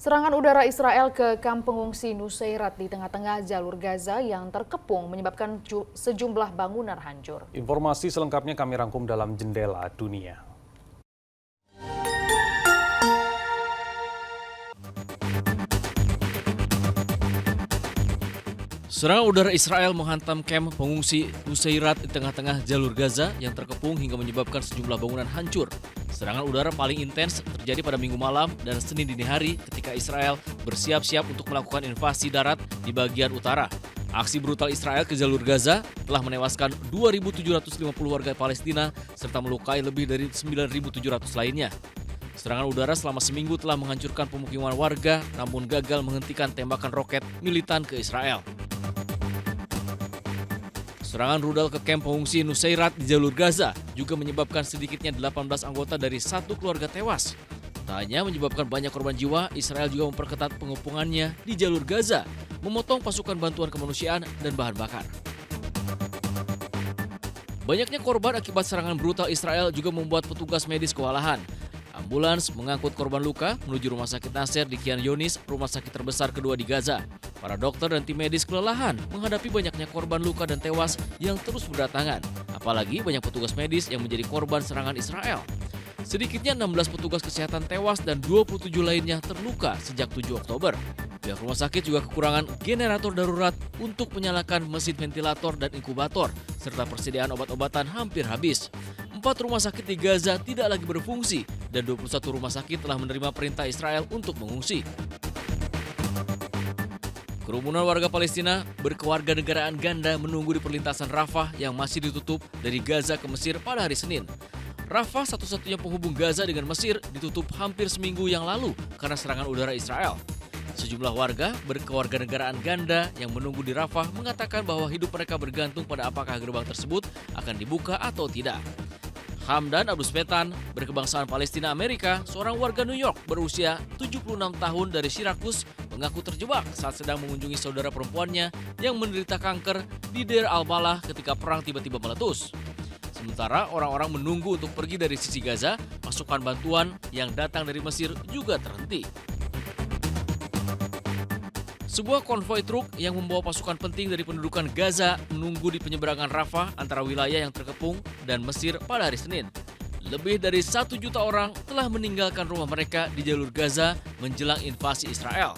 Serangan udara Israel ke kamp pengungsi Nusairat di tengah-tengah jalur Gaza yang terkepung menyebabkan sejumlah bangunan hancur. Informasi selengkapnya kami rangkum dalam Jendela Dunia. Serangan udara Israel menghantam kamp pengungsi Nusairat di tengah-tengah jalur Gaza yang terkepung hingga menyebabkan sejumlah bangunan hancur. Serangan udara paling intens terjadi pada Minggu malam dan Senin dini hari ketika Israel bersiap-siap untuk melakukan invasi darat di bagian utara. Aksi brutal Israel ke jalur Gaza telah menewaskan 2.750 warga Palestina serta melukai lebih dari 9.700 lainnya. Serangan udara selama seminggu telah menghancurkan pemukiman warga namun gagal menghentikan tembakan roket militan ke Israel. Serangan rudal ke kamp pengungsi Nusairat di jalur Gaza juga menyebabkan sedikitnya 18 anggota dari satu keluarga tewas. Tak hanya menyebabkan banyak korban jiwa, Israel juga memperketat pengepungannya di jalur Gaza, memotong pasukan bantuan kemanusiaan dan bahan bakar. Banyaknya korban akibat serangan brutal Israel juga membuat petugas medis kewalahan. Ambulans mengangkut korban luka menuju Rumah Sakit Nasser di Khan Younis, rumah sakit terbesar kedua di Gaza. Para dokter dan tim medis kelelahan menghadapi banyaknya korban luka dan tewas yang terus berdatangan. Apalagi banyak petugas medis yang menjadi korban serangan Israel. Sedikitnya 16 petugas kesehatan tewas dan 27 lainnya terluka sejak 7 Oktober. Pihak rumah sakit juga kekurangan generator darurat untuk menyalakan mesin ventilator dan inkubator, serta persediaan obat-obatan hampir habis. 4 rumah sakit di Gaza tidak lagi berfungsi dan 21 rumah sakit telah menerima perintah Israel untuk mengungsi. Kerumunan warga Palestina berkewarganegaraan ganda menunggu di perlintasan Rafah yang masih ditutup dari Gaza ke Mesir pada hari Senin. Rafah, satu-satunya penghubung Gaza dengan Mesir, ditutup hampir seminggu yang lalu karena serangan udara Israel. Sejumlah warga berkewarganegaraan ganda yang menunggu di Rafah mengatakan bahwa hidup mereka bergantung pada apakah gerbang tersebut akan dibuka atau tidak. Hamdan Abduspetan, berkebangsaan Palestina Amerika, seorang warga New York berusia 76 tahun dari Syracuse, mengaku terjebak saat sedang mengunjungi saudara perempuannya yang menderita kanker di Deir al-Balah ketika perang tiba-tiba meletus. Sementara orang-orang menunggu untuk pergi dari sisi Gaza, pasukan bantuan yang datang dari Mesir juga terhenti. Sebuah konvoi truk yang membawa pasukan penting dari pendudukan Gaza menunggu di penyeberangan Rafah antara wilayah yang terkepung dan Mesir pada hari Senin. Lebih dari 1 juta orang telah meninggalkan rumah mereka di jalur Gaza menjelang invasi Israel.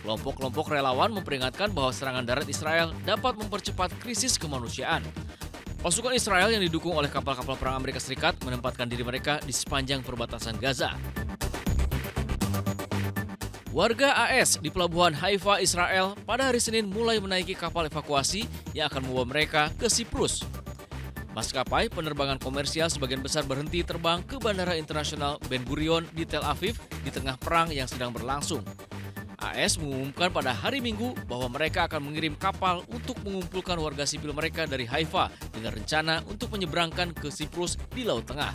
Kelompok-kelompok relawan memperingatkan bahwa serangan darat Israel dapat mempercepat krisis kemanusiaan. Pasukan Israel yang didukung oleh kapal-kapal perang Amerika Serikat menempatkan diri mereka di sepanjang perbatasan Gaza. Warga AS di Pelabuhan Haifa, Israel pada hari Senin mulai menaiki kapal evakuasi yang akan membawa mereka ke Siprus. Maskapai penerbangan komersial sebagian besar berhenti terbang ke Bandara Internasional Ben Gurion di Tel Aviv di tengah perang yang sedang berlangsung. AS mengumumkan pada hari Minggu bahwa mereka akan mengirim kapal untuk mengumpulkan warga sipil mereka dari Haifa dengan rencana untuk menyeberangkan ke Siprus di Laut Tengah.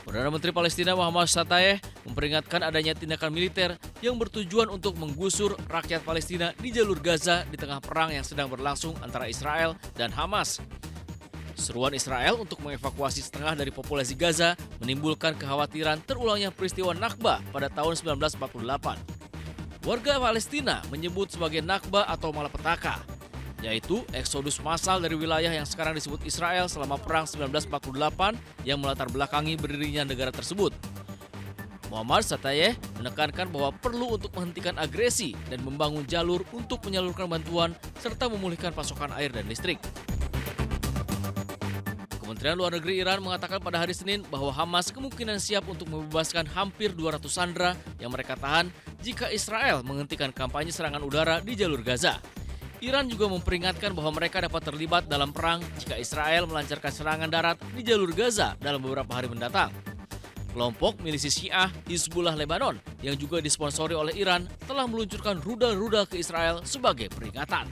Perdana Menteri Palestina Muhammad Shtayyeh memperingatkan adanya tindakan militer yang bertujuan untuk menggusur rakyat Palestina di jalur Gaza di tengah perang yang sedang berlangsung antara Israel dan Hamas. Seruan Israel untuk mengevakuasi setengah dari populasi Gaza menimbulkan kekhawatiran terulangnya peristiwa Nakba pada tahun 1948. Warga Palestina menyebut sebagai Nakba atau malapetaka, yaitu eksodus massal dari wilayah yang sekarang disebut Israel selama Perang 1948 yang melatar belakangi berdirinya negara tersebut. Muhammad Shtayyeh menekankan bahwa perlu untuk menghentikan agresi dan membangun jalur untuk menyalurkan bantuan serta memulihkan pasokan air dan listrik. Kementerian Luar Negeri Iran mengatakan pada hari Senin bahwa Hamas kemungkinan siap untuk membebaskan hampir 200 sandera yang mereka tahan jika Israel menghentikan kampanye serangan udara di jalur Gaza. Iran juga memperingatkan bahwa mereka dapat terlibat dalam perang jika Israel melancarkan serangan darat di jalur Gaza dalam beberapa hari mendatang. Kelompok milisi Syiah Hizbullah Lebanon yang juga disponsori oleh Iran telah meluncurkan rudal-rudal ke Israel sebagai peringatan.